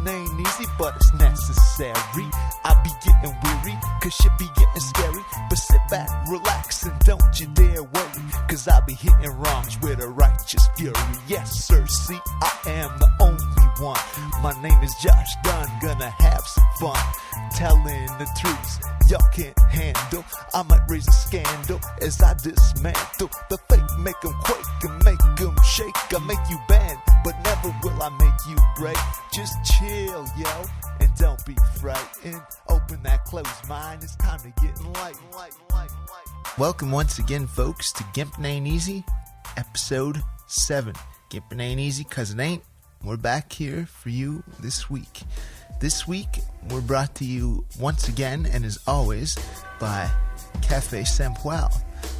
Gimpin ain't easy, but it's necessary. I be getting weary, cause shit be getting scary. But sit back, relax, and don't you dare worry, cause I be hitting wrongs with a righteous fury. Yes, sir, see, I am the only one. My name is Josh Dunn, gonna have some fun telling the truth y'all can't handle. I might raise a scandal as I dismantle the fake, make them quake and make them shake. I make you bend, but never will I make you break. Just chill, yo, and don't be frightened. Open that closed mind, it's time to get enlightened. Welcome once again, folks, to Gimpin Aint Eazy, episode 7. Gimpin Aint Eazy, cause it ain't. We're back here for you this week. This week, we're brought to you once again, and as always, by Cafe Sempoal,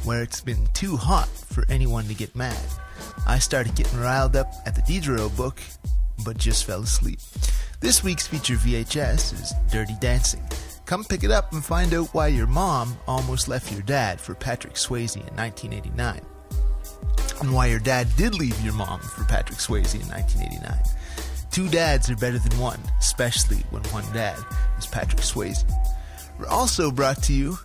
where it's been too hot for anyone to get mad. I started getting riled up at the Diderot book, but just fell asleep. This week's feature VHS is Dirty Dancing. Come pick it up and find out why your mom almost left your dad for Patrick Swayze in 1989. And why your dad did leave your mom for Patrick Swayze in 1989. Two dads are better than one, especially when one dad is Patrick Swayze. We're also brought to you,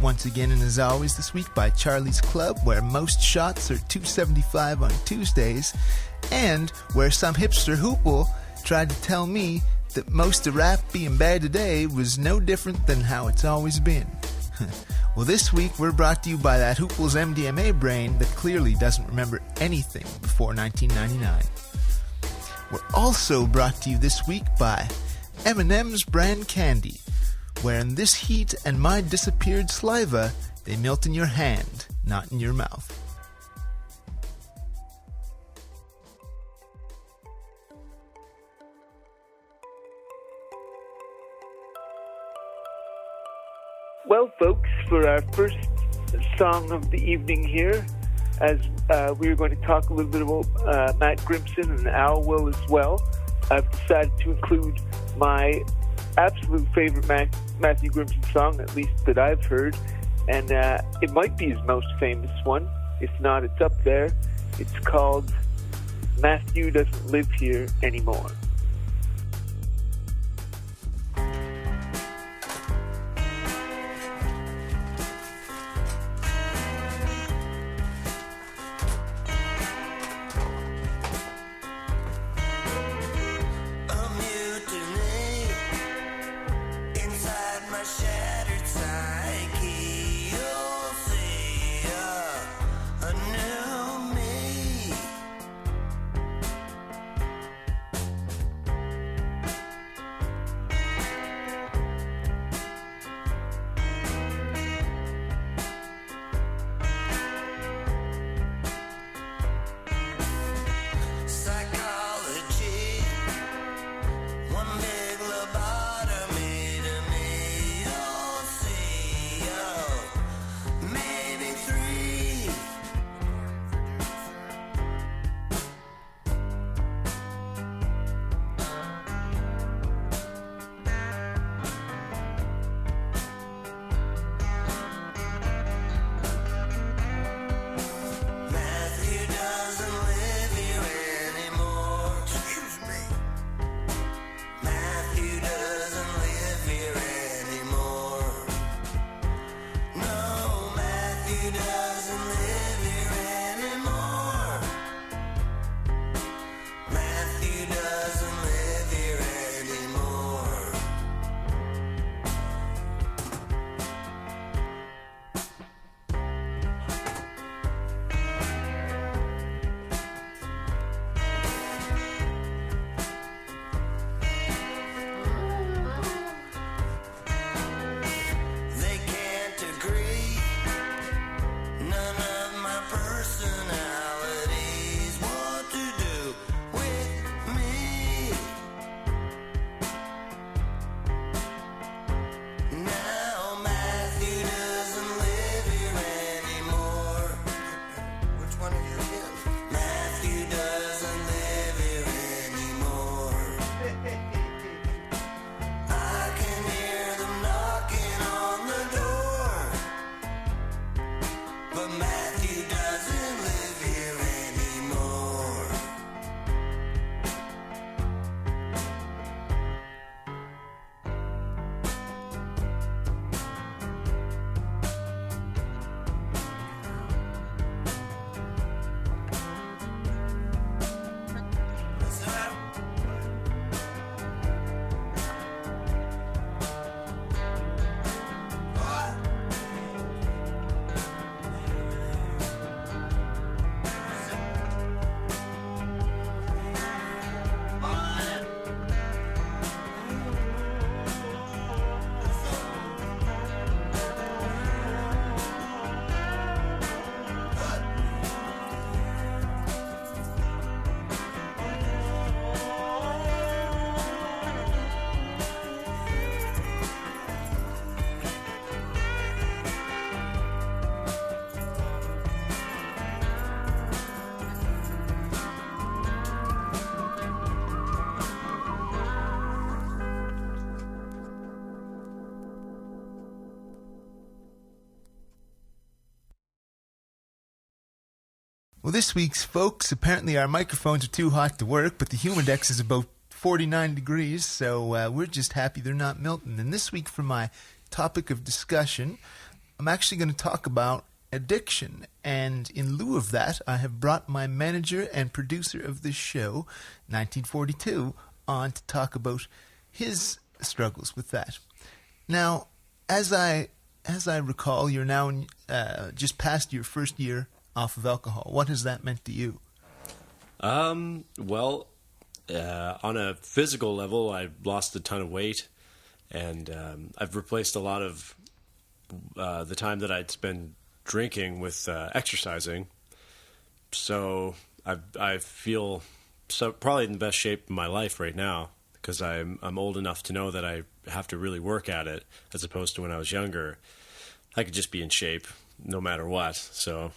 once again and as always this week, by Charlie's Club, where most shots are $2.75 on Tuesdays, and where some hipster hoople tried to tell me that most of rap being bad today was no different than how it's always been. Well, this week we're brought to you by that hoople's MDMA brain that clearly doesn't remember anything before 1999. We're also brought to you this week by M&M's brand candy, where in this heat and my disappeared saliva, they melt in your hand, not in your mouth. Well, folks, for our first song of the evening here, as we are going to talk a little bit about Matt Grimson, and Al will as well, I've decided to include my absolute favorite Matthew Grimson song, at least that I've heard, and it might be his most famous one. If not, it's up there. It's called Matthew Doesn't Live Here Anymore. One big lobotomy to me. Well, this week's folks, apparently our microphones are too hot to work, but the humidex is about 49 degrees, so we're just happy they're not melting. And this week for my topic of discussion, I'm actually going to talk about addiction. And in lieu of that, I have brought my manager and producer of this show, 1942, on to talk about his struggles with that. Now, as I recall, you're now just past your first year off of alcohol. What has that meant to you? Well, on a physical level, I lost a ton of weight, and I've replaced a lot of the time that I'd spend drinking with exercising. So I feel probably in the best shape of my life right now, because I'm old enough to know that I have to really work at it, as opposed to when I was younger. I could just be in shape no matter what. So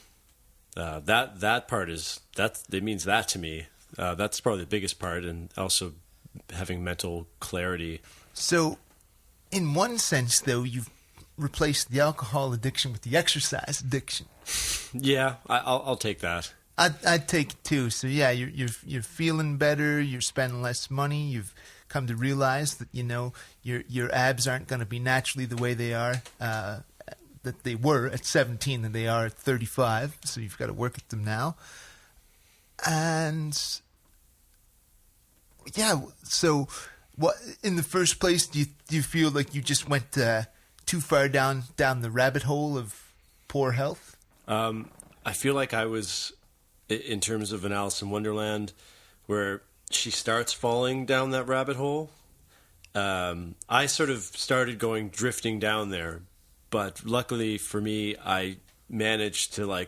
that part it means that to me. That's probably the biggest part, and also having mental clarity. So, in one sense, though, you've replaced the alcohol addiction with the exercise addiction. Yeah, I'll take that. I'd take it too. So yeah, you're feeling better. You're spending less money. You've come to realize that your abs aren't going to be naturally the way they are that they were at 17 than they are at 35. So you've got to work at them now. And yeah, so what in the first place do you feel like you just went too far down the rabbit hole of poor health? I feel like I was, in terms of an Alice in Wonderland, where she starts falling down that rabbit hole. I sort of started drifting down there, but luckily for me, I managed to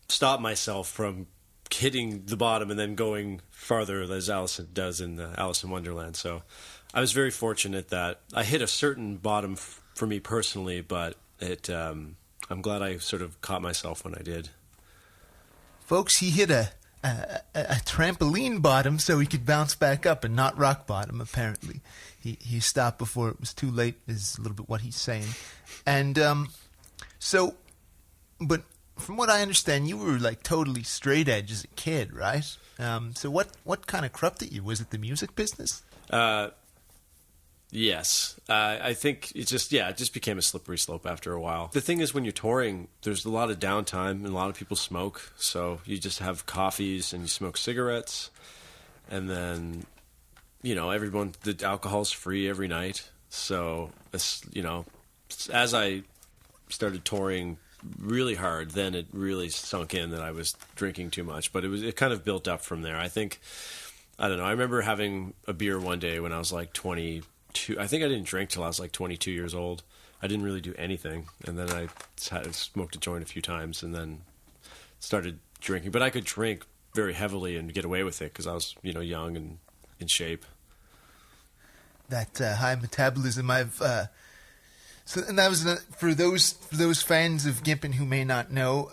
stop myself from hitting the bottom and then going farther, as Alice does in Alice in Wonderland. So I was very fortunate that I hit a certain bottom for me personally, but I'm glad I sort of caught myself when I did. Folks, he hit a trampoline bottom so he could bounce back up and not rock bottom, apparently. He stopped before it was too late, is a little bit what he's saying. And but from what I understand, you were totally straight edge as a kid, right? So what kind of corrupted you? Was it the music business? Yes. I think it just became a slippery slope after a while. The thing is, when you're touring, there's a lot of downtime and a lot of people smoke. So you just have coffees and you smoke cigarettes. And then, the alcohol's free every night. So, as I started touring really hard, then it really sunk in that I was drinking too much. But it kind of built up from there. I think, I don't know, I remember having a beer one day when I was 22. I think I didn't drink till I was 22 years old. I didn't really do anything. And then I smoked a joint a few times and then started drinking. But I could drink very heavily and get away with it because I was, young and in shape. That high metabolism, and that was for those fans of Gimpin who may not know,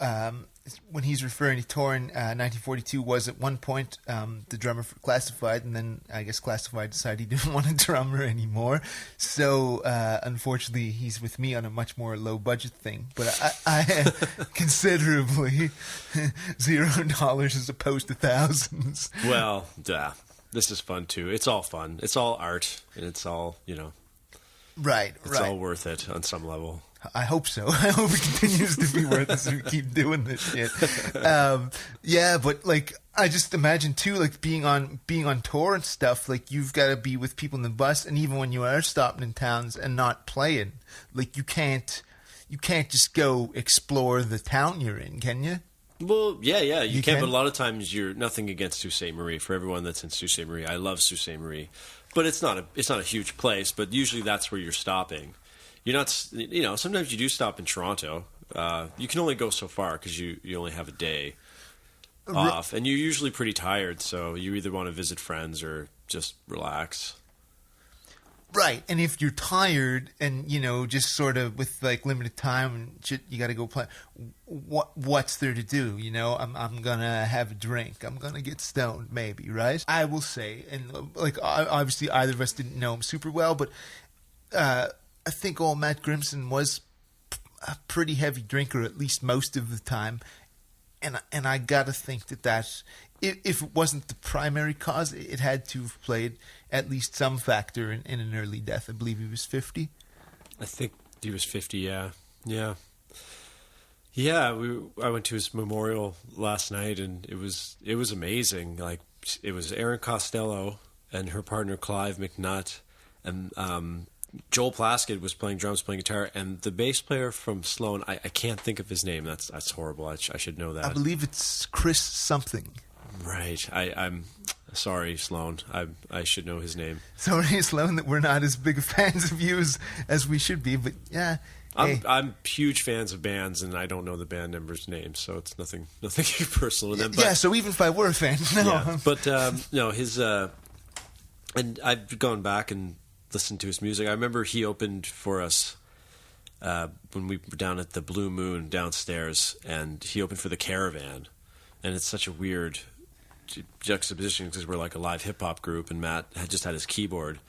when he's referring to touring, 1942 was at one point the drummer for Classified, and then I guess Classified decided he didn't want a drummer anymore. So unfortunately, he's with me on a much more low budget thing. But I considerably $0 as opposed to thousands. Well, this is fun too. It's all fun. It's all art, and it's all Right. It's all worth it on some level. I hope so. I hope it continues to be worth it as we keep doing this shit. Yeah, but I just imagine too, being on tour and stuff. You've got to be with people in the bus, and even when you are stopping in towns and not playing, you can't just go explore the town you're in, can you? Well, yeah, you can. But a lot of times, you're nothing against Sault Ste. Marie. For everyone that's in Sault Ste. Marie, I love Sault Ste. Marie, but it's not a huge place. But usually, that's where you're stopping. You're not, sometimes you do stop in Toronto. You can only go so far because you only have a day off, and you're usually pretty tired. So you either want to visit friends or just relax. Right, and if you're tired and just sort of with limited time and shit, you got to go play. What's there to do? I'm gonna have a drink. I'm gonna get stoned, maybe. Right? I will say, and obviously either of us didn't know him super well, but I think old Matt Grimson was a pretty heavy drinker, at least most of the time. and I gotta think that if it wasn't the primary cause, it had to have played at least some factor in an early death. I believe he was 50. I think he was 50. Yeah. I went to his memorial last night, and it was amazing. Like, it was Erin Costello and her partner Clive McNutt, and Joel Plaskett was playing drums, playing guitar, and the bass player from Sloan, I can't think of his name. That's horrible. I should know that. I believe it's Chris something. Right. I'm sorry, Sloan. I should know his name. Sorry, Sloan, that we're not as big fans of you as we should be, but yeah. Hey. I'm huge fans of bands, and I don't know the band members' names, so it's nothing personal to them. But, yeah, so even if I were a fan, no. Yeah, but no, his and I've gone back and listened to his music. I remember he opened for us when we were down at the Blue Moon downstairs, and he opened for the Caravan, and it's such a weird juxtaposition because we're like a live hip hop group, and Matt had just had his keyboard.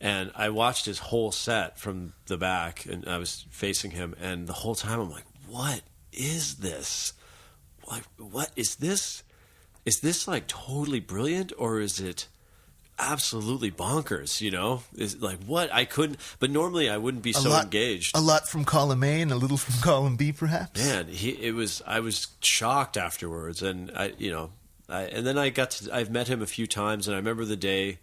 And I watched his whole set from the back, and I was facing him, and the whole time I'm like, what is this? Like, what is this? Is this like totally brilliant, or is it absolutely bonkers? You know, is like what I couldn't. But normally I wouldn't be engaged. A lot from column A and a little from column B, perhaps. Man, I was shocked afterwards, and and then I've met him a few times, and I remember the day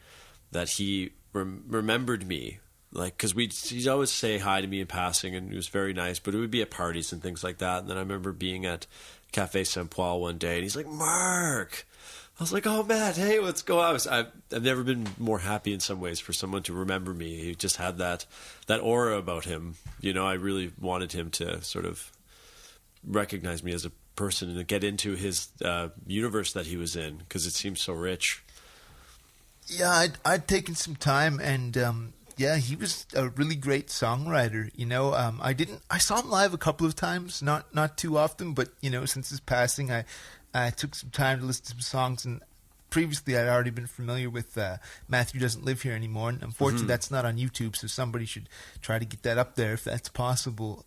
that he remembered me, like, because he'd always say hi to me in passing, and he was very nice, but it would be at parties and things like that. And then I remember being at Café Saint Paul one day, and he's like, Mark. I was like, oh, Matt, hey, what's going on? I've never been more happy in some ways for someone to remember me. He just had that aura about him. You know, I really wanted him to sort of recognize me as a person and get into his universe that he was in, because it seemed so rich. Yeah, I'd taken some time, and he was a really great songwriter. You know, I saw him live a couple of times, not too often, but you know, since his passing, I took some time to listen to some songs, and previously I'd already been familiar with Matthew Doesn't Live Here Anymore, and unfortunately that's not on YouTube, so somebody should try to get that up there if that's possible.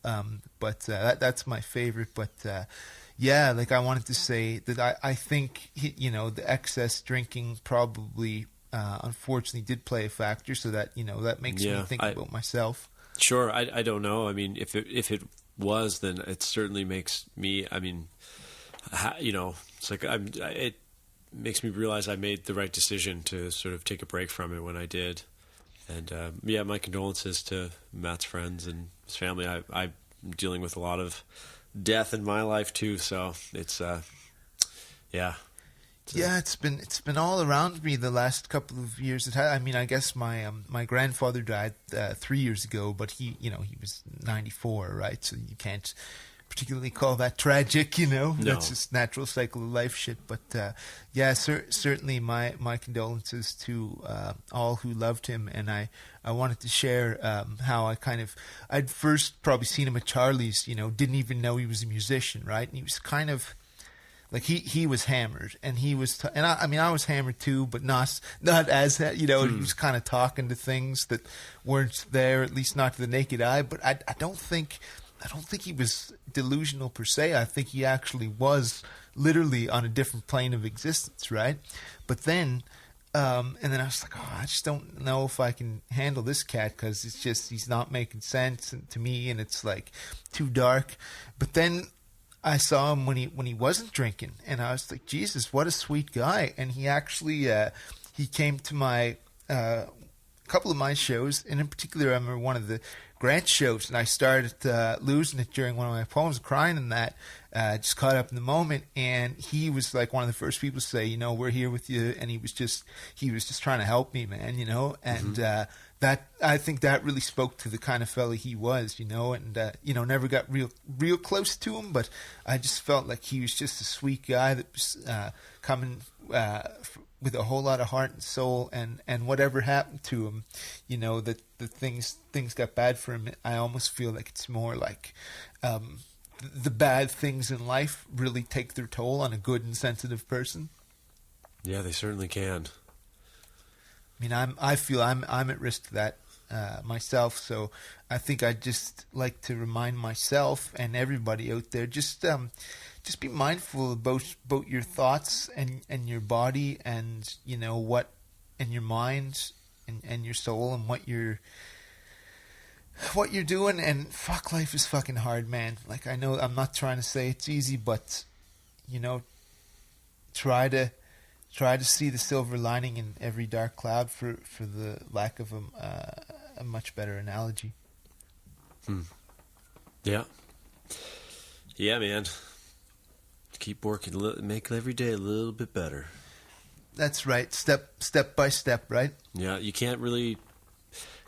But that's my favorite. But like, I wanted to say that I think the excess drinking probably unfortunately did play a factor, so that that makes me think about myself. Sure, I don't know. I mean, if it was, then it certainly makes me. I mean, it's like it makes me realize I made the right decision to sort of take a break from it when I did. And my condolences to Matt's friends and his family. I'm dealing with a lot of death in my life too, so it's it's been all around me the last couple of years. I mean, I guess my grandfather died 3 years ago, but he was 94, right? So you can't particularly call that tragic, No. That's just natural cycle of life shit. But certainly my condolences to all who loved him, and I wanted to share how I'd first probably seen him at Charlie's, didn't even know he was a musician, right? And he was kind of like he was hammered, and he was, I was hammered too, but not as he was kind of talking to things that weren't there, at least not to the naked eye. But I don't think he was delusional per se. I think he actually was literally on a different plane of existence, right? But then, and then I was like, I just don't know if I can handle this cat, because it's just, he's not making sense to me, and it's like too dark. But then I saw him when he wasn't drinking, and I was like, Jesus, what a sweet guy. And he actually he came to my couple of my shows, and in particular, I remember one of the Grant shows, and I started losing it during one of my poems, crying in that, just caught up in the moment. And he was like one of the first people to say, we're here with you. And he was just trying to help me, man, and that, I think that really spoke to the kind of fella he was, and never got real close to him, but I just felt like he was just a sweet guy that was coming with a whole lot of heart and soul, and whatever happened to him, that the things got bad for him. I almost feel like it's more like the bad things in life really take their toll on a good and sensitive person. Yeah, they certainly can. I mean, I feel I'm at risk to that myself. So I think I'd just like to remind myself and everybody out there, just be mindful about your thoughts and your body, and what, and your mind and your soul, and what you're doing. And fuck, life is fucking hard, man. Like, I know I'm not trying to say it's easy, but try to see the silver lining in every dark cloud, for the lack of a much better analogy. Yeah, man. Keep working, make every day a little bit better. That's right. Step by step, right? Yeah, you can't really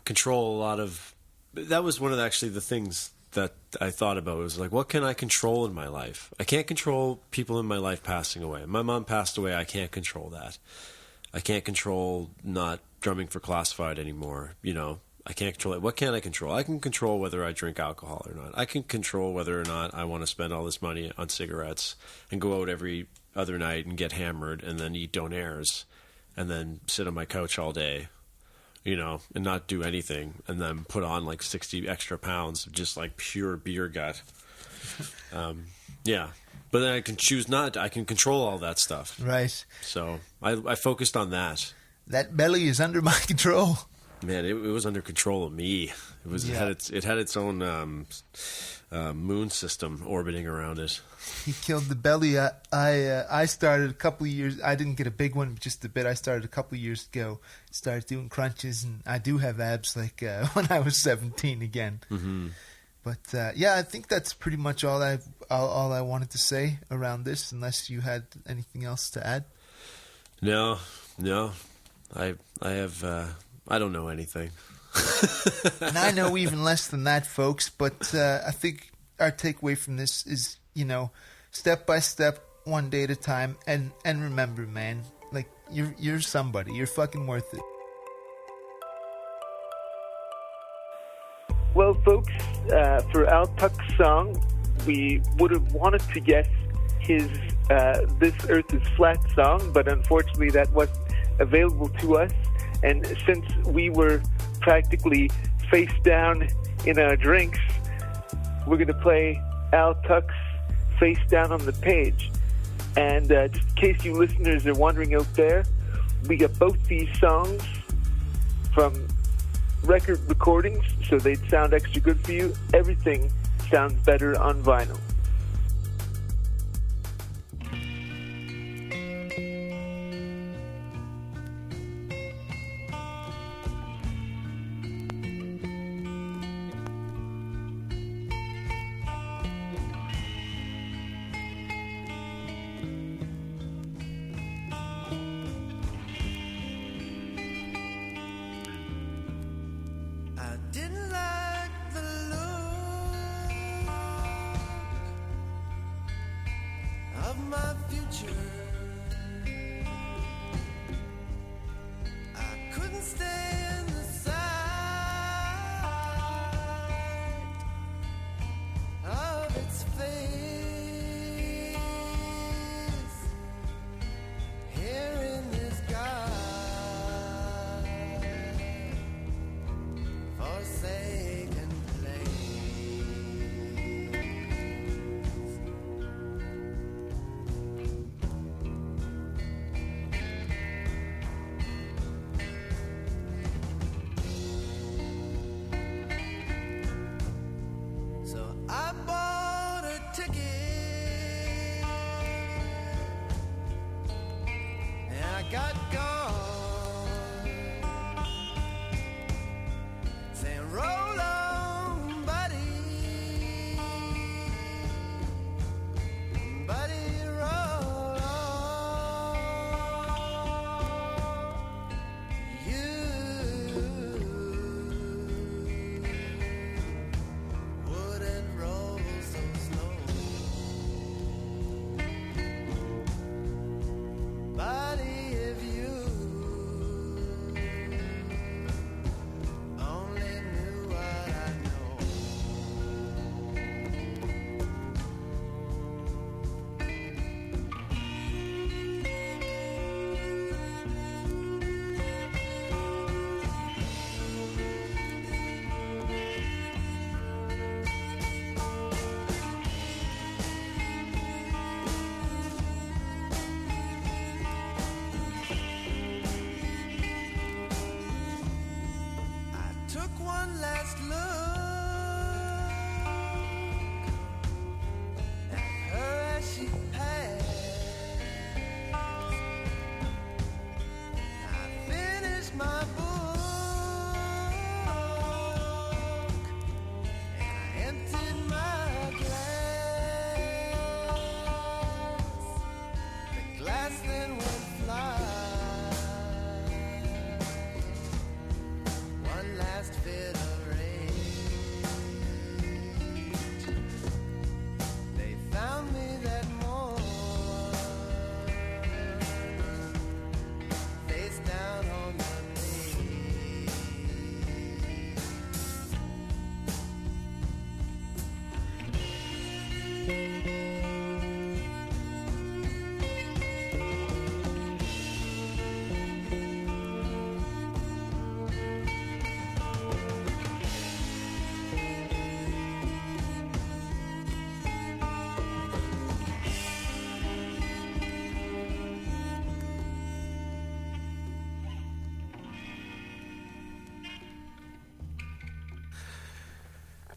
control a lot of. That was one of the things that I thought about. It was like, what can I control in my life? I can't control people in my life passing away. My mom passed away. I can't control that. I can't control not drumming for Classified anymore. I can't control it. What can I control? I can control whether I drink alcohol or not. I can control whether or not I want to spend all this money on cigarettes and go out every other night and get hammered and then eat donairs and then sit on my couch all day, and not do anything, and then put on like 60 extra pounds of just like pure beer gut. Yeah. But then I can choose not. I can control all that stuff. Right. So I focused on that. That belly is under my control. Man, it was under control of me. It had its own moon system orbiting around it. He killed the belly. I started a couple of years. I didn't get a big one, but just a bit. I started a couple of years ago. Started doing crunches, and I do have abs like when I was 17 again. Mm-hmm. But I think that's pretty much all I wanted to say around this. Unless you had anything else to add. No. I have. I don't know anything. And I know even less than that, folks. But I think our takeaway from this is, step by step, one day at a time. And remember, man, like, you're somebody. You're fucking worth it. Well, folks, for Al Tuck's song, we would have wanted to guess his This Earth is Flat song, but unfortunately that wasn't available to us. And since we were practically face down in our drinks, we're going to play Al Tuck's Face Down on the Page. And just in case you listeners are wondering out there, we got both these songs from record recordings, so they'd sound extra good for you. Everything sounds better on vinyl.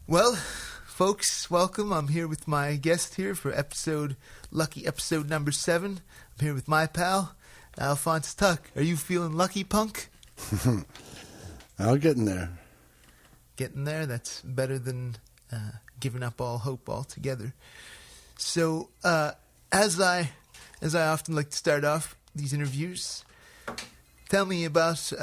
Well, folks, welcome. I'm here with my guest here for lucky episode number 7. I'm here with my pal, Alphonse Tuck. Are you feeling lucky, punk? I'll get in there. Getting there? That's better than giving up all hope altogether. So, as I often like to start off these interviews, tell me about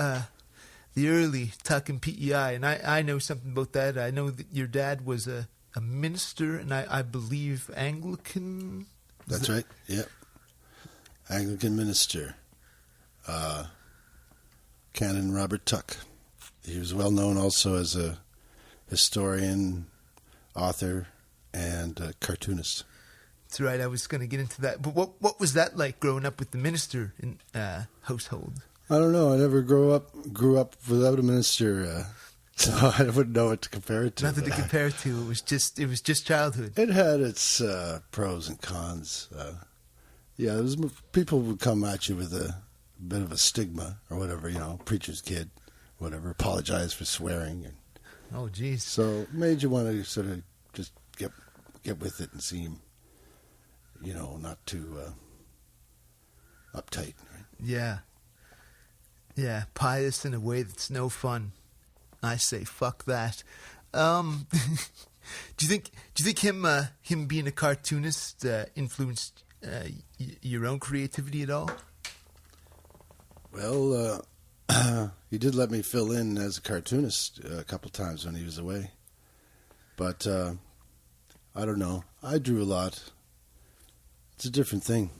the early Tuck and PEI, and I know something about that. I know that your dad was a minister, and I believe Anglican. That's right. Yep. Anglican minister, Canon Robert Tuck. He was well known also as a historian, author, and cartoonist. That's right. I was going to get into that. But what was that like growing up with the minister in household? I don't know. I never grew up without a minister, so I wouldn't know what to compare it to. Nothing to compare it to. It was just childhood. It had its pros and cons. Yeah, people would come at you with a bit of a stigma or whatever, preacher's kid, whatever, apologize for swearing. And oh, geez. so it made you want to sort of just get with it and seem, not too uptight. Right? Yeah. Yeah, pious in a way that's no fun. I say fuck that. Do you think him being a cartoonist influenced your own creativity at all? Well, he did let me fill in as a cartoonist a couple times when he was away. But I don't know. I drew a lot. It's a different thing.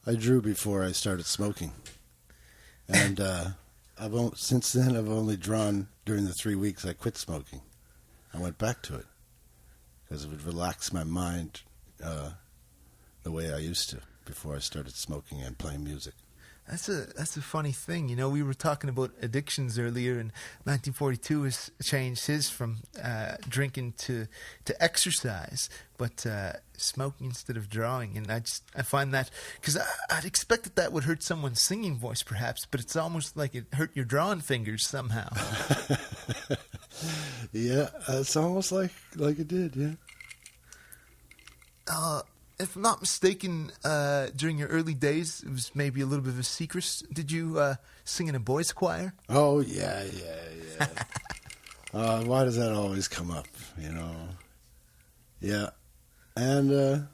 I drew before I started smoking. And since then, I've only drawn during the 3 weeks I quit smoking. I went back to it because it would relax my mind the way I used to before I started smoking and playing music. That's a funny thing. We were talking about addictions earlier, and 1942 has changed his from drinking to exercise, but smoking instead of drawing. And I find that, because I'd expect that would hurt someone's singing voice perhaps, but it's almost like it hurt your drawing fingers somehow. Yeah, it's almost like it did, yeah. If I'm not mistaken, during your early days, it was maybe a little bit of a secret. Did you sing in a boys' choir? Oh, yeah. Why does that always come up, Yeah. And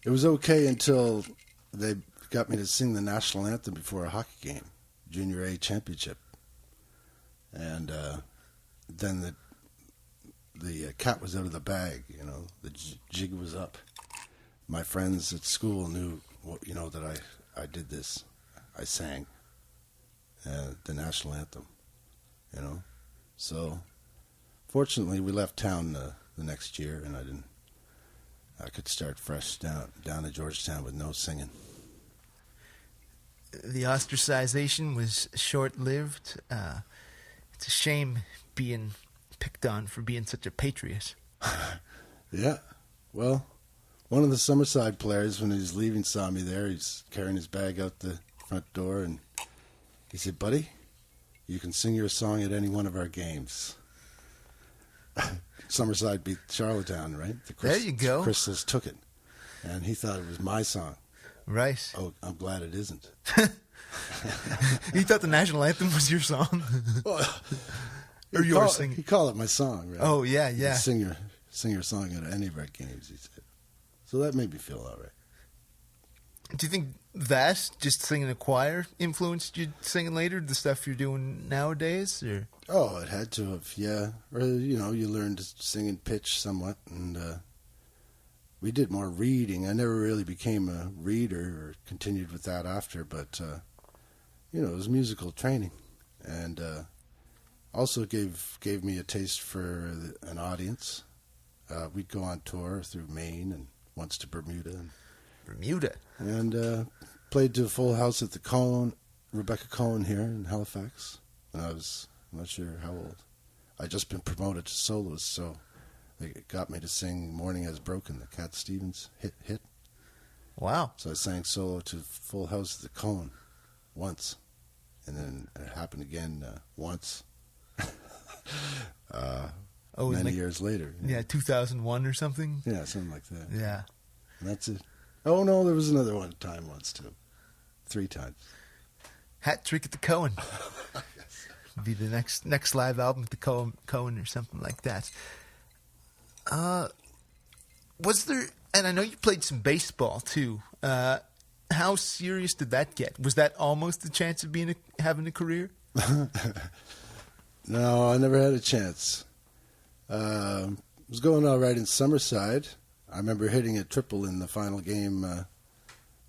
it was okay until they got me to sing the national anthem before a hockey game, Junior A championship. And then the cat was out of the bag, the jig was up. My friends at school knew, that I did this. I sang the national anthem, So, fortunately, we left town the next year, and I could start fresh down at Georgetown with no singing. The ostracization was short-lived. It's a shame being picked on for being such a patriot. Yeah, well, one of the Summerside players, when he was leaving, saw me there. He's carrying his bag out the front door, and he said, "Buddy, you can sing your song at any one of our games." Summerside beat Charlottetown, right? There you go. The Crystals took it, and he thought it was my song. Right. Oh, I'm glad it isn't. You thought the national anthem was your song? Well, or you were singing? He called it my song, right? Oh, yeah. Sing your song at any of our games, he said. So that made me feel all right. Do you think that, just singing a choir, influenced you singing later, the stuff you're doing nowadays? Or? Oh, it had to have, yeah. Or, you learn to sing in pitch somewhat, and we did more reading. I never really became a reader or continued with that after, but, it was musical training. And also gave me a taste for an audience. We'd go on tour through Maine and once to Bermuda. And played to a full house at the Cone, Rebecca Cohen here in Halifax. When I was, I'm not sure how old. I'd just been promoted to soloist, so they got me to sing Morning Has Broken, the Cat Stevens hit. Wow. So I sang solo to full house at the Cone once. And then it happened again once. many years later. Yeah, 2001 or something. Yeah, something like that. Yeah. And that's it. Oh, no, there was another time once, too. 3 times. Hat Trick at the Cohen. Be the next live album at the Cohen or something like that. Was there... And I know you played some baseball, too. How serious did that get? Was that almost a chance of having a career? No, I never had a chance. It was going all right in Summerside. I remember hitting a triple in the final game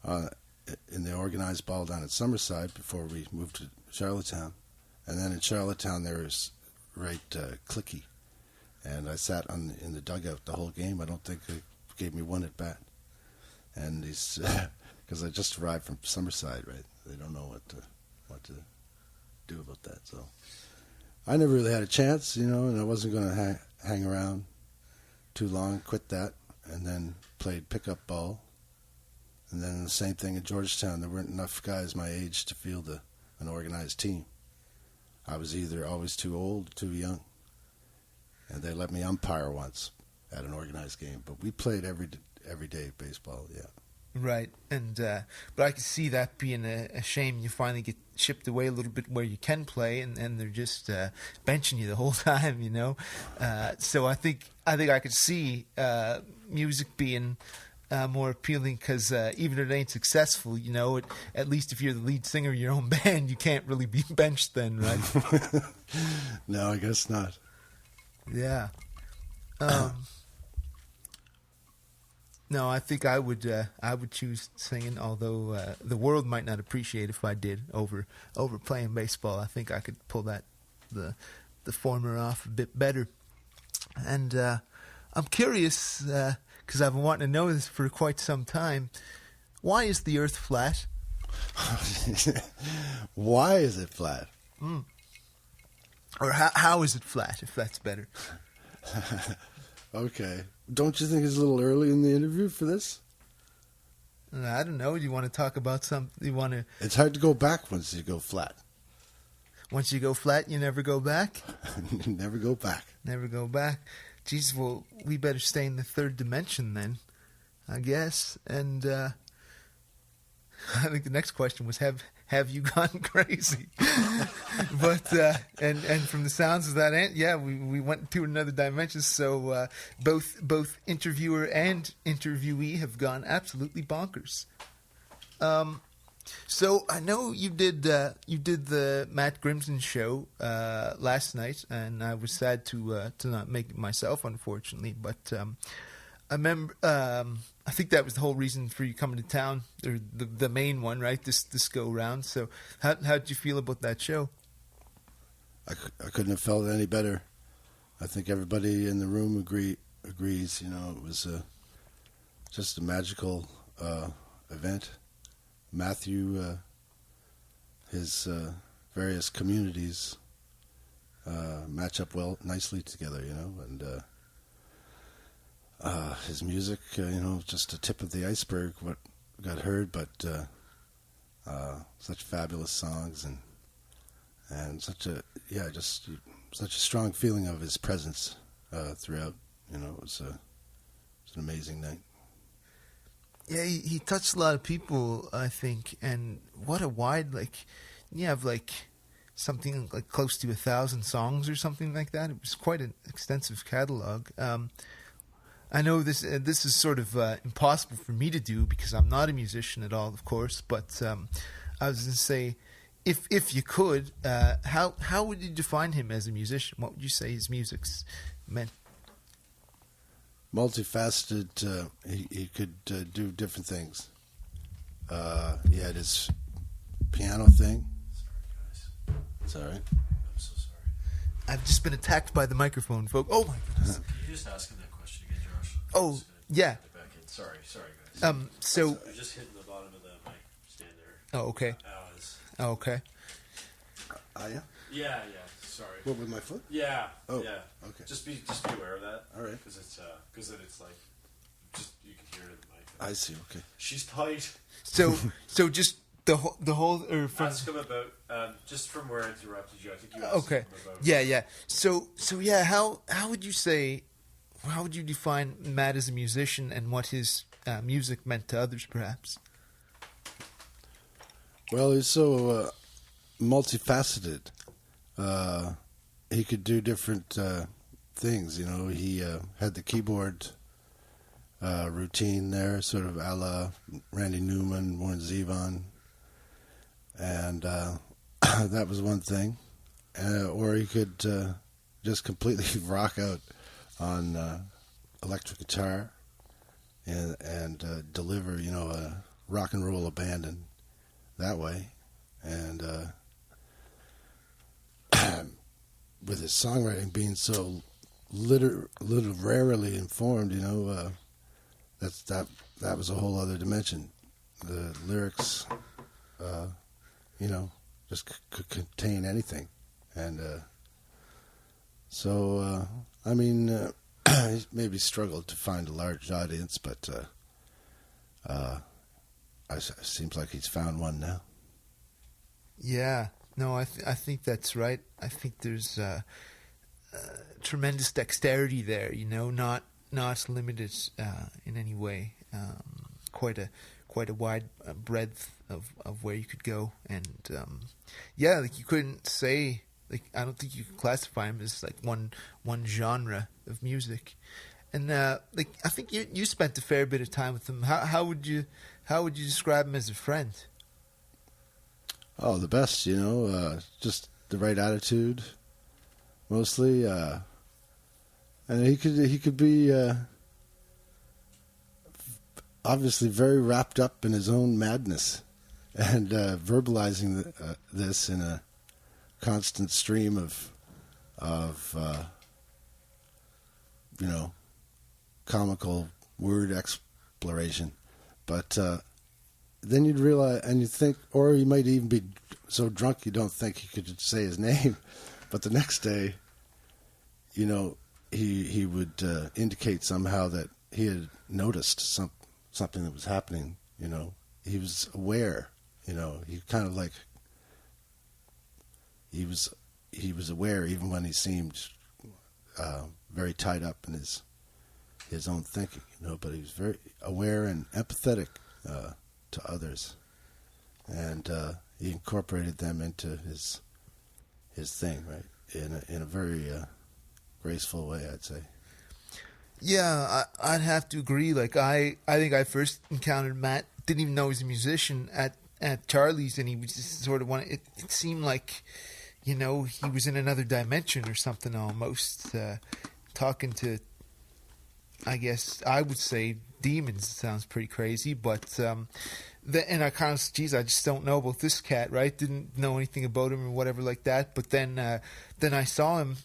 in the organized ball down at Summerside before we moved to Charlottetown. And then in Charlottetown, there was right clicky. And I sat in the dugout the whole game. I don't think they gave me one at bat. And he's because I just arrived from Summerside, right? They don't know what to do about that. So I never really had a chance, and I wasn't going to hang around too long. Quit that, and then played pickup ball. And then the same thing in Georgetown. There weren't enough guys my age to field an organized team. I was either always too old or too young. And they let me umpire once at an organized game. But we played every day baseball, yeah. Right, and but I could see that being a shame. You finally get shipped away a little bit where you can play, and they're just benching you the whole time, So I think I could see music being more appealing because even if it ain't successful, at least if you're the lead singer of your own band, you can't really be benched then, right? No, I guess not. Yeah. No, I think I would choose singing, although the world might not appreciate if I did over playing baseball. I think I could pull the former off a bit better. And I'm curious, because I've been wanting to know this for quite some time, why is the Earth flat? Why is it flat? Or how is it flat, if that's better? Okay. Don't you think it's a little early in the interview for this? I don't know. Do you want to talk about something? You want to? It's hard to go back once you go flat. Once you go flat, you never go back? Never go back. Never go back. Geez, well, we better stay in the third dimension then, I guess. And I think the next question was, have you gone crazy? But and from the sounds of that, we went to another dimension. So both interviewer and interviewee have gone absolutely bonkers. So I know you did the Matt Grimson show last night, and I was sad to not make it myself, unfortunately. But I remember. I think that was the whole reason for you coming to town, or the main one, right? This go round. So, how did you feel about that show? I couldn't have felt any better. I think everybody in the room agrees. It was just a magical event. Matthew, his various communities match up nicely together, and. His music, just a tip of the iceberg, what got heard, but such fabulous songs and such a strong feeling of his presence throughout. It was an amazing night. Yeah, he touched a lot of people, I think, and what a wide, you have something like close to 1,000 songs or something like that. It was quite an extensive catalog. I know this is sort of impossible for me to do because I'm not a musician at all, of course. But I was going to say, if you could, how would you define him as a musician? What would you say his music's meant? Multifaceted. He could do different things. He had his piano thing. It's all right. I'm so sorry. I've just been attacked by the microphone, folks. Oh my goodness. Can you just ask him that question again, Josh? Oh, yeah. Get back in. Sorry, guys. So I just hit the bottom of the mic stand there. Oh, okay. Oh, okay. Yeah. Yeah. Sorry. What, with my foot? Yeah. Oh, yeah. okay. Just be aware of that. All right. Because then it's like, just you can hear it in the mic. I see. Okay. She's tight. So just the whole or from Ask him about just from where I interrupted you. I think you okay, him about yeah. So yeah, how would you say, how would you define Matt as a musician and what his music meant to others, perhaps? Well, he's so multifaceted. He could do different things. You know, he had the keyboard routine there, sort of a la Randy Newman, Warren Zevon, and that was one thing. Or he could just completely rock out on electric guitar and deliver, you know, a rock and roll abandon that way. And with his songwriting being so literarily informed, you know, that was a whole other dimension. The lyrics, you know, just could contain anything. And so, I mean, he maybe struggled to find a large audience, but it seems like he's found one now. Yeah, no, I think that's right. I think there's tremendous dexterity there. You know, not limited in any way. Quite a wide breadth of where you could go, and yeah, like you couldn't say, like, I don't think you could classify him as like one genre of music. And like, I think you spent a fair bit of time with him. How would you describe him as a friend? Oh, the best, you know, just the right attitude, mostly, and he could be obviously very wrapped up in his own madness, and verbalizing this in a constant stream of you know, comical word exploration. But then you'd realize, and you think, or you might even be so drunk you don't think he could say his name. But the next day, you know, he would indicate somehow that he had noticed something that was happening. You know, he was aware. You know, he kind of like he was aware even when he seemed very tied up in his own thinking. You know, but he was very aware and empathetic to others, and he incorporated them into his thing, right, in a very graceful way, I'd say. Yeah, I'd have to agree. Like, I think I first encountered Matt, didn't even know he was a musician at Charlie's, and he was just sort of it seemed like, you know, he was in another dimension or something almost, talking to, I guess I would say, demons. It sounds pretty crazy, but and I kind of, geez, I just don't know about this cat, right? Didn't know anything about him or whatever like that. But then I saw him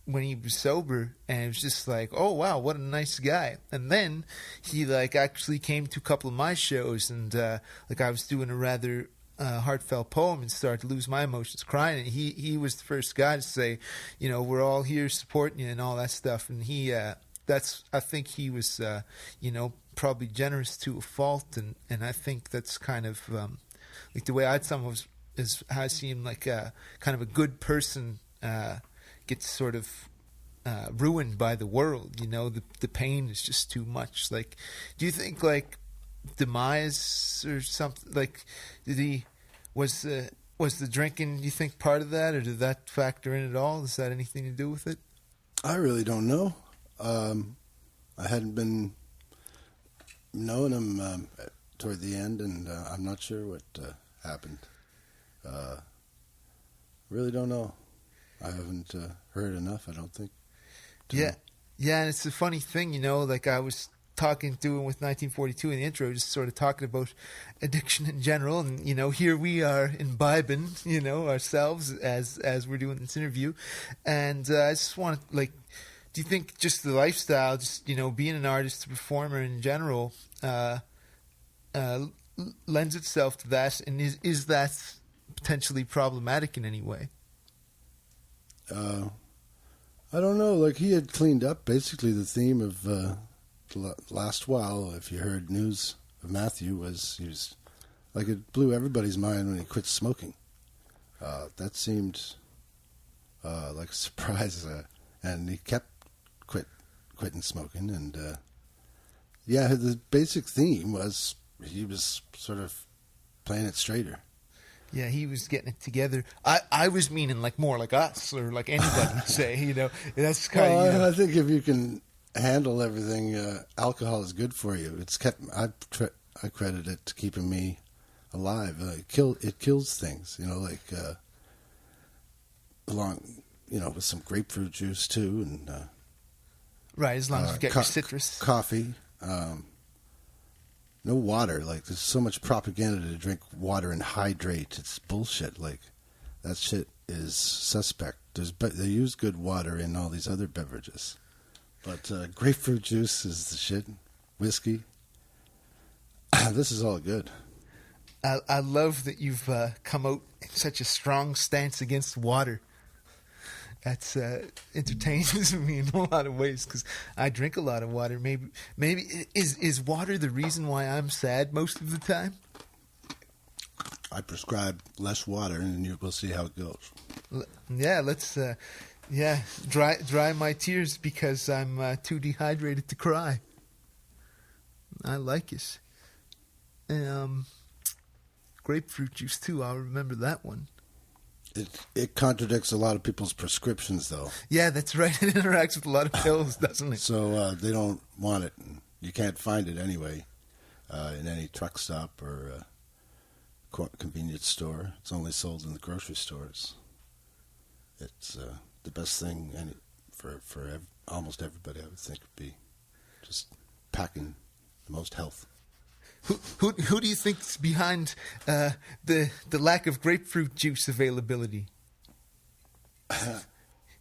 when he was sober, and it was just like, oh wow, what a nice guy. And then he like actually came to a couple of my shows, and like I was doing a rather heartfelt poem and started to lose my emotions crying, and he was the first guy to say, you know, we're all here supporting you and all that stuff. And I think he was, you know, probably generous to a fault, and I think that's kind of like the way I'd sum it is how I see him, like kind of a good person gets sort of ruined by the world. You know, the pain is just too much. Like, do you think like demise or something, like was the drinking, do you think, part of that, or did that factor in at all? Does that have anything to do with it? I really don't know. I hadn't been knowing him toward the end, and I'm not sure what happened. Really don't know. I haven't heard enough, I don't think. Yeah, and it's a funny thing, you know, like I was talking to him with 1942 in the intro, just sort of talking about addiction in general, and, you know, here we are imbibing, you know, ourselves as we're doing this interview, and I just want to, like, do you think just the lifestyle, just, you know, being an artist, a performer in general, lends itself to that, and is that potentially problematic in any way? I don't know. Like, he had cleaned up basically the theme of the last while. If you heard news of Matthew, was he was Like it blew everybody's mind when he quit smoking. That seemed like a surprise, and he kept quitting smoking. And yeah, the basic theme was he was sort of playing it straighter. Yeah, he was getting it together. I was meaning like more like us or like anybody would say, you know. That's kind of. Well, I think if you can handle everything, alcohol is good for you. It's kept. I credit it to keeping me alive. It kills things, you know, like with some grapefruit juice too, and right, as long as you get your citrus, coffee. No water. Like there's so much propaganda to drink water and hydrate. It's bullshit. Like that shit is suspect. They use good water in all these other beverages, but grapefruit juice is the shit. Whiskey. This is all good. I love that you've come out in such a strong stance against water. That's entertains me in a lot of ways because I drink a lot of water. Maybe is water the reason why I'm sad most of the time? I prescribe less water, and we'll see how it goes. Yeah, let's dry my tears because I'm too dehydrated to cry. I like it. Grapefruit juice too. I'll remember that one. It contradicts a lot of people's prescriptions, though. Yeah, that's right. It interacts with a lot of pills, doesn't it? So they don't want it. You can't find it anyway in any truck stop or convenience store. It's only sold in the grocery stores. It's the best thing for almost everybody, I would think, would be just packing the most health. Who do you think's behind the lack of grapefruit juice availability?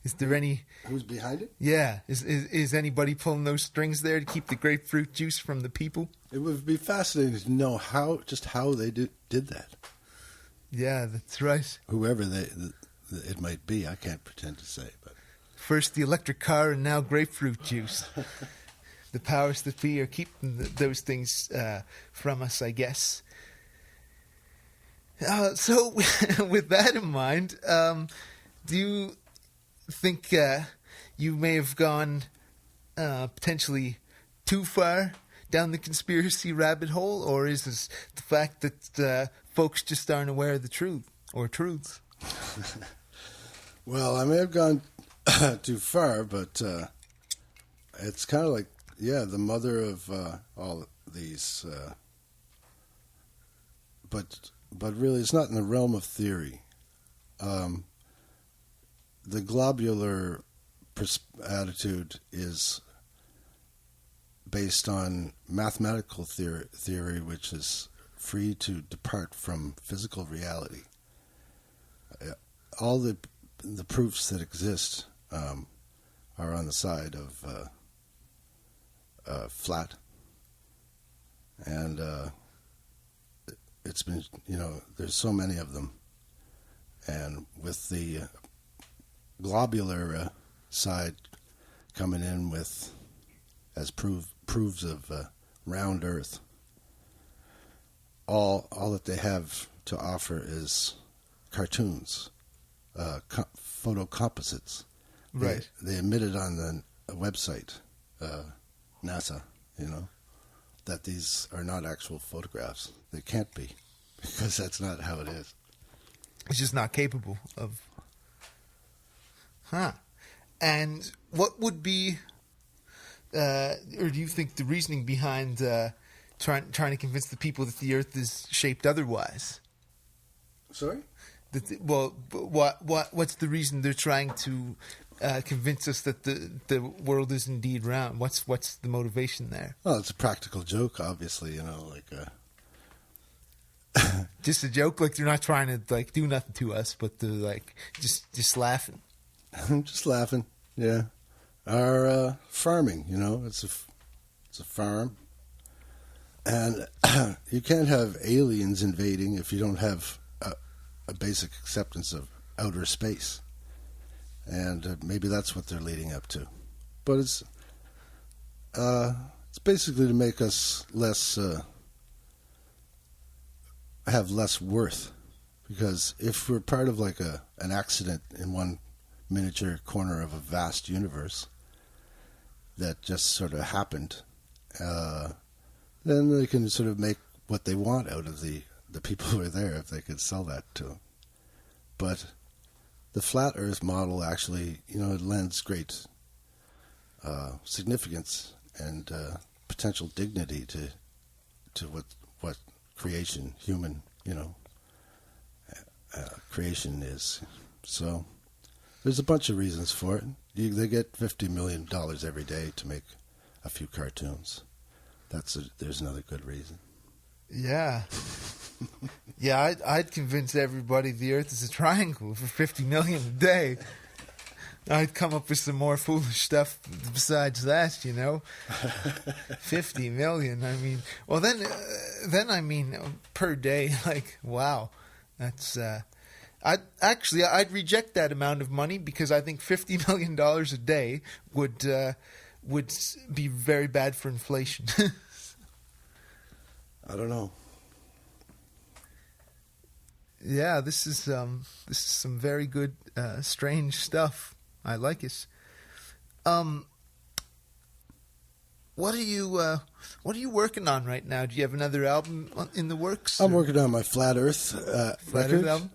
Is there any? Who's behind it? Yeah, is anybody pulling those strings there to keep the grapefruit juice from the people? It would be fascinating to know how they did that. Yeah, that's right. Whoever it might be, I can't pretend to say, but first the electric car and now grapefruit juice. The powers that be are keeping those things from us, I guess. So, with that in mind, do you think you may have gone potentially too far down the conspiracy rabbit hole, or is this the fact that folks just aren't aware of the truth or truths? Well, I may have gone too far, but it's kind of like, yeah, the mother of all these, but really, it's not in the realm of theory. The globular attitude is based on mathematical theory, which is free to depart from physical reality. All the proofs that exist are on the side of flat, and it's been, there's so many of them, and with the globular side coming in with as proofs of round Earth, all that they have to offer is cartoons, photocomposites. Right. They admitted on the website, NASA, that these are not actual photographs. They can't be, because that's not how it is. It's just not capable of. And what would be, or do you think the reasoning behind trying to convince the people that the Earth is shaped otherwise? Sorry? What's the reason they're trying to convince us that the world is indeed round? What's the motivation there? Well, it's a practical joke, obviously. Just a joke. Like they're not trying to do nothing to us, but they're just laughing. I'm just laughing. Yeah, our farming. It's a farm, and you can't have aliens invading if you don't have a basic acceptance of outer space. And maybe that's what they're leading up to. But it's basically to make us less have less worth, because if we're part of like an accident in one miniature corner of a vast universe that just sort of happened, then they can sort of make what they want out of the people who are there if they could sell that to them. But the flat Earth model actually, it lends great significance and potential dignity to what creation, human, creation is. So there's a bunch of reasons for it. They get $50 million every day to make a few cartoons. There's another good reason. Yeah. Yeah, I'd convince everybody the Earth is a triangle for $50 million a day. I'd come up with some more foolish stuff besides that, $50 million. I mean, well, then per day, like, wow, that's. I'd reject that amount of money, because I think $50 million a day would be very bad for inflation. I don't know. Yeah, this is some very good, strange stuff. I like it. What are you working on right now? Do you have another album in the works? I'm working on my Flat Earth record. Earth album?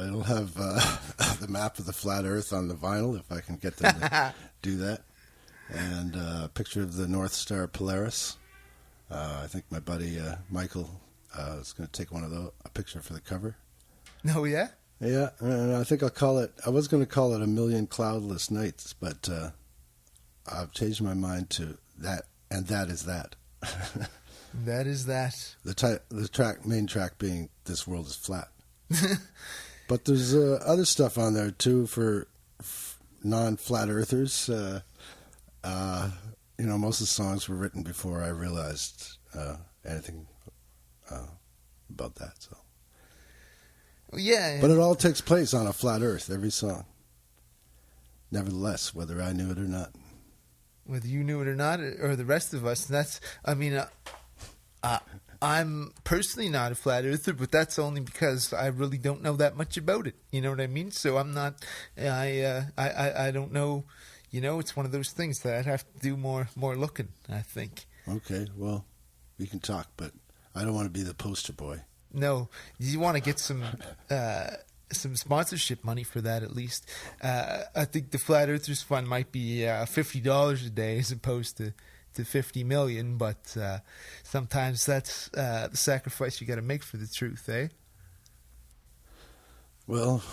It'll have the map of the Flat Earth on the vinyl, if I can get them to do that, and a picture of the North Star Polaris. I think my buddy Michael is going to take a picture for the cover. Oh, yeah? Yeah, and I think I was going to call it A Million Cloudless Nights, but I've changed my mind to that, and that is that. That is that. The main track being This World is Flat. But there's other stuff on there, too, for non-flat earthers. Most of the songs were written before I realized anything about that, so. Yeah, but it all takes place on a flat Earth, every song. Nevertheless, whether I knew it or not. Whether you knew it or not, or the rest of us. I'm personally not a flat earther, but that's only because I really don't know that much about it. You know what I mean? So I'm not. I don't know. It's one of those things that I'd have to do more looking, I think. Okay, well, we can talk, but I don't want to be the poster boy. No, you want to get some sponsorship money for that at least. I think the Flat Earthers Fund might be $50 a day as opposed to $50 million, but sometimes that's the sacrifice you got to make for the truth, eh? Well,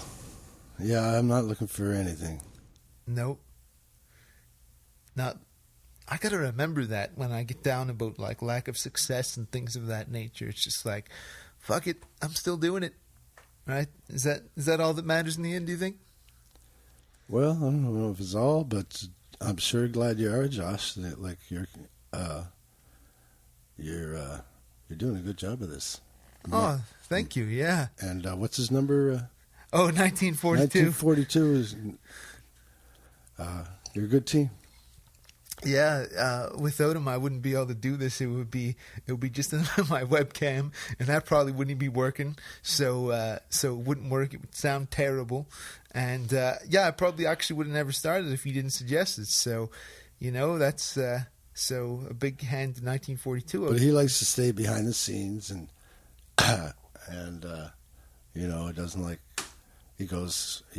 yeah, I'm not looking for anything. Nope. Not. I got to remember that when I get down about like lack of success and things of that nature. It's just like, fuck it, I'm still doing it, right? Is that all that matters in the end, do you think? Well, I don't know if it's all, but I'm sure glad you are, Josh. Like you're doing a good job of this. Oh, thank you. Yeah. And what's his number? 1942. 1942 is. You're a good team. Yeah, without him, I wouldn't be able to do this. It would be just my webcam, and that probably wouldn't be working. So it wouldn't work. It would sound terrible, and I probably actually would have never started if he didn't suggest it. So, that's so a big hand to 1942. But he likes to stay behind the scenes, and it doesn't like he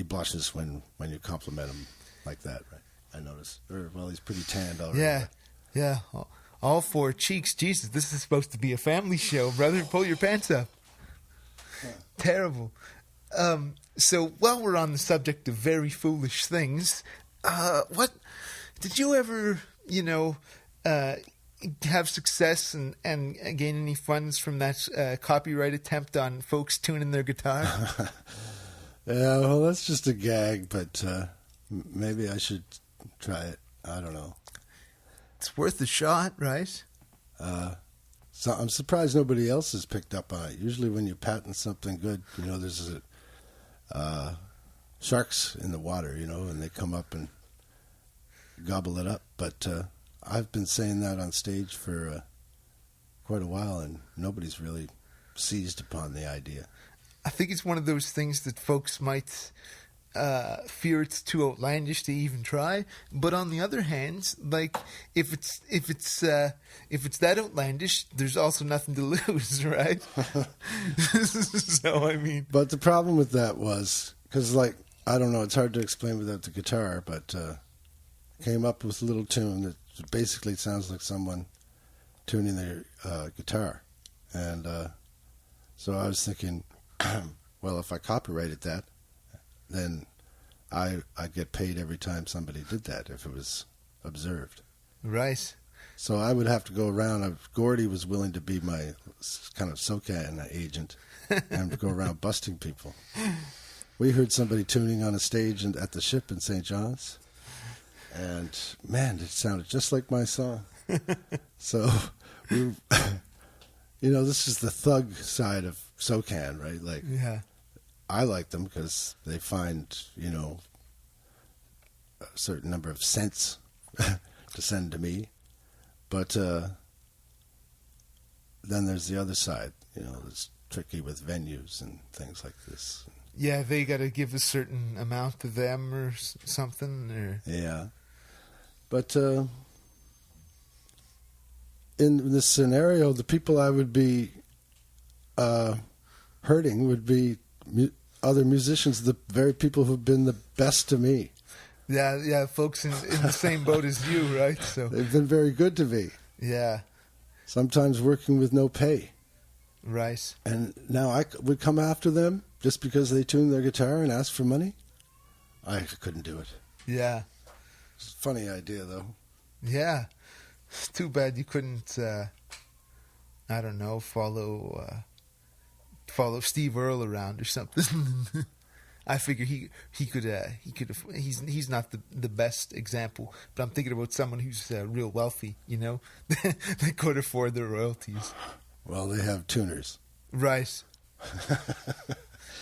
blushes when you compliment him like that, right? I noticed. He's pretty tanned already. Yeah. All four cheeks. Jesus, this is supposed to be a family show, brother. Pull your pants up. Terrible. So while we're on the subject of very foolish things, what did you ever, have success and gain any funds from that copyright attempt on folks tuning their guitar? Yeah, well, that's just a gag, but maybe I should try it. I don't know. It's worth a shot, right? So I'm surprised nobody else has picked up on it. Usually when you patent something good, there's sharks in the water, and they come up and gobble it up. But I've been saying that on stage for quite a while, and nobody's really seized upon the idea. I think it's one of those things that folks might fear it's too outlandish to even try. But on the other hand, like if it's that outlandish, there's also nothing to lose, right? So I mean, But the problem with that was because, like, I don't know, it's hard to explain without the guitar, but came up with a little tune that basically sounds like someone tuning their guitar, and so I was thinking, well, if I copyrighted that, then I get paid every time somebody did that if it was observed. right? So I would have to go around. Gordy was willing to be my kind of SoCan agent and go around busting people. We heard somebody tuning on a stage at the Ship in St. John's, and man, it sounded just like my song. So, this is the thug side of SoCan, right? Like, Yeah. I like them because they find, a certain number of cents to send to me. But then there's the other side, it's tricky with venues and things like this. Yeah, they got to give a certain amount to them or something. Or Yeah. But in this scenario, the people I would be hurting would be other musicians, the very people who've been the best to me. yeah, folks in the same boat as you, right? So They've been very good to me, yeah, sometimes working with no pay. right. And now I would come after them just because they tuned their guitar and asked for money? I couldn't do it. Yeah, It's a funny idea, though. yeah. It's too bad you couldn't. I don't know. Follow Steve Earle around or something. I figure he could he's not the best example, but I'm thinking about someone who's real wealthy, they could afford their royalties. Well, they have tuners. Right.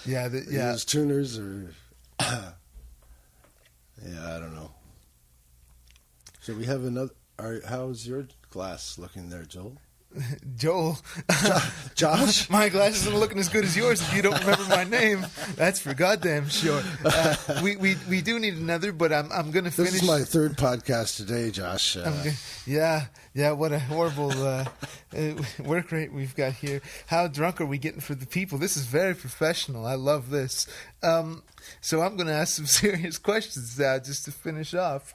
Yeah. They Yeah. use tuners or... yeah, I don't know. So we have another... how's your glass looking there, Joel? Joel. Josh? My glass isn't looking as good as yours if you don't remember my name. That's for goddamn sure. We do need another, but I'm going to finish. This is my third podcast today, Josh. Yeah. What a horrible work rate we've got here. How drunk are we getting for the people? This is very professional. I love this. So I'm going to ask some serious questions now just to finish off.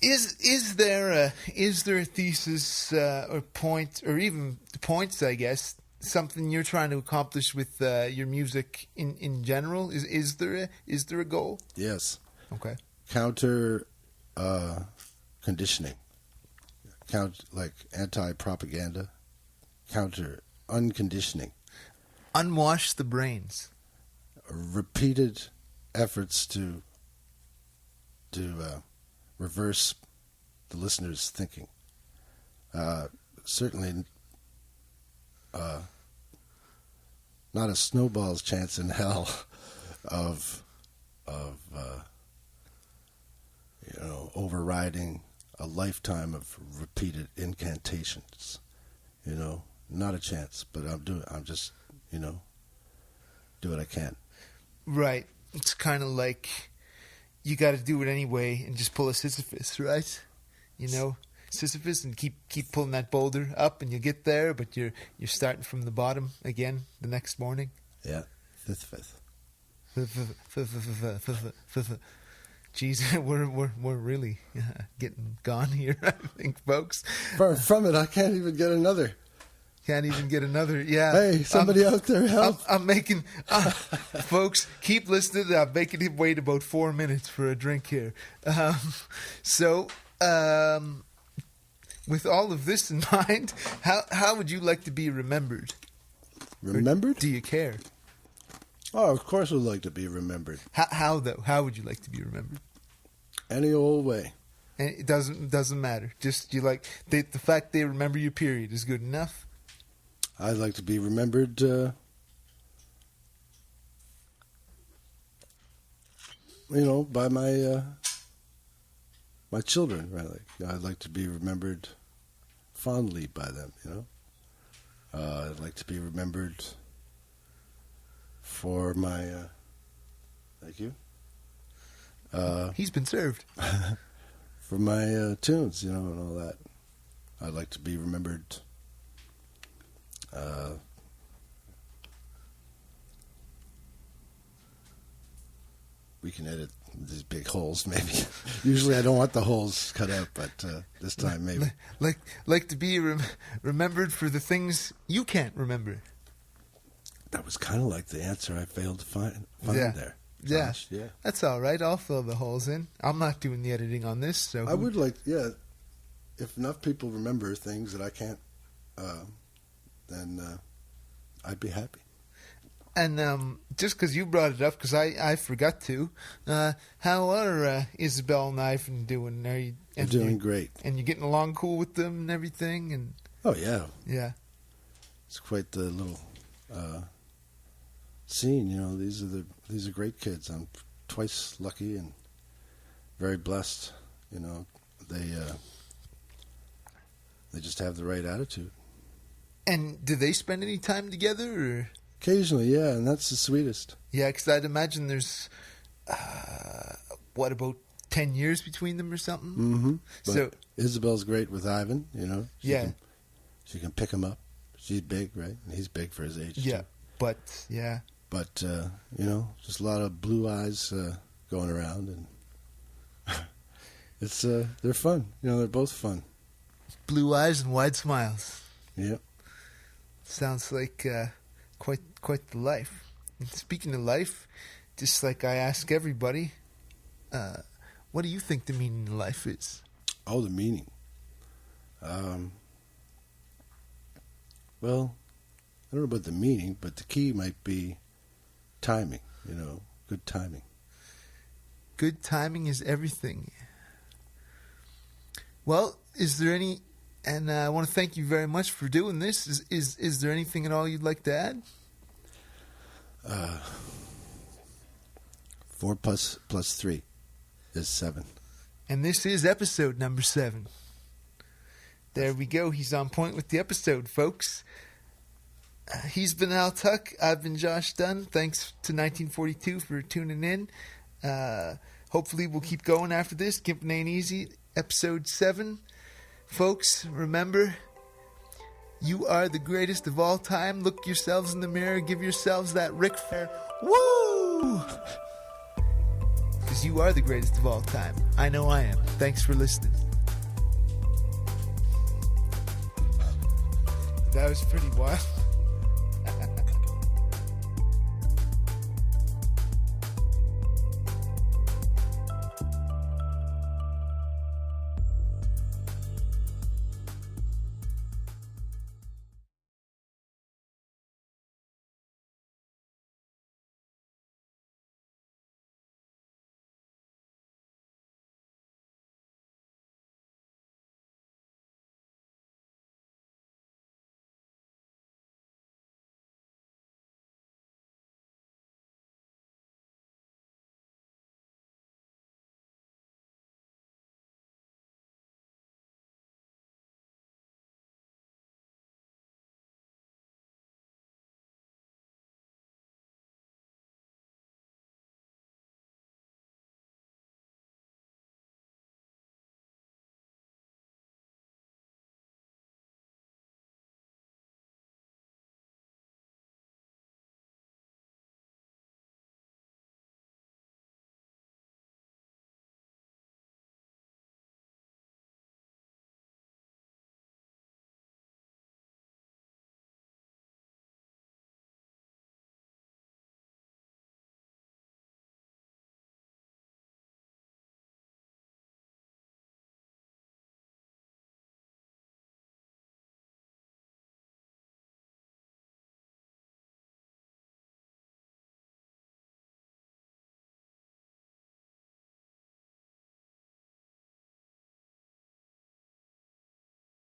Is there a thesis or point, or even points, I guess, something you're trying to accomplish with your music in general? Is there a goal? Yes. Okay. Counter conditioning. Like anti-propaganda. Counter unconditioning. Unwash the brains. Repeated efforts to reverse the listener's thinking. Certainly not a snowball's chance in hell of overriding a lifetime of repeated incantations. Not a chance. But I'm just do what I can. Right. It's kind of like you got to do it anyway and just pull a Sisyphus, right? Sisyphus, and keep pulling that boulder up, and you get there, but you're starting from the bottom again the next morning. Yeah, fifth. Jeez, we're really getting gone here, I think, folks. Far from it, I can't even get another. Can't even get another. Yeah. Hey, somebody out there, help! I'm making, folks, keep listening. I'm making him wait about 4 minutes for a drink here. With all of this in mind, how would you like to be remembered? Remembered? Or do you care? Oh, of course we'd like to be remembered. How though? How would you like to be remembered? Any old way. And it doesn't matter. Just you like the fact they remember you. Period is good enough. I'd like to be remembered. By my children. Really, I'd like to be remembered fondly by them. I'd like to be remembered for my. Thank you. He's been served. For my tunes, and all that. I'd like to be remembered. We can edit these big holes, maybe. Usually, I don't want the holes cut out, but this time maybe. Like to be remembered for the things you can't remember. That was kind of like the answer I failed to find there. Yeah. Josh, yeah. That's all right. I'll fill the holes in. I'm not doing the editing on this, so I would like, if enough people remember things that I can't, then I'd be happy. And just because you brought it up, because I forgot to, how are Isabel and Ivan doing? They're doing great. And you're getting along cool with them and everything? And oh, yeah. Yeah. It's quite the little scene, These are great kids. I'm twice lucky and very blessed. They just have the right attitude. And do they spend any time together? Or? Occasionally, yeah, and that's the sweetest. Yeah, because I'd imagine there's, about 10 years between them or something? Mm-hmm. So Isabel's great with Ivan, She can pick him up. She's big, right? And he's big for his age, yeah, too. But, yeah. But, just a lot of blue eyes going around, and it's they're fun. They're both fun. Blue eyes and wide smiles. Yep. Sounds like quite the life. And speaking of life, just like I ask everybody, what do you think the meaning of life is? Oh, the meaning. Well, I don't know about the meaning, but the key might be timing, good timing. Good timing is everything. Well, is there any, and I want to thank you very much for doing this. Is there anything at all you'd like to add? 4 plus 3 is 7. And this is episode number 7. There we go. He's on point with the episode, folks. He's been Al Tuck. I've been Josh Dunn. Thanks to 1942 for tuning in. Hopefully we'll keep going after this. Gimpin Aint Eazy, episode 7. Folks, remember, you are the greatest of all time. Look yourselves in the mirror. Give yourselves that Ric Flair. Woo! Because you are the greatest of all time. I know I am. Thanks for listening. That was pretty wild.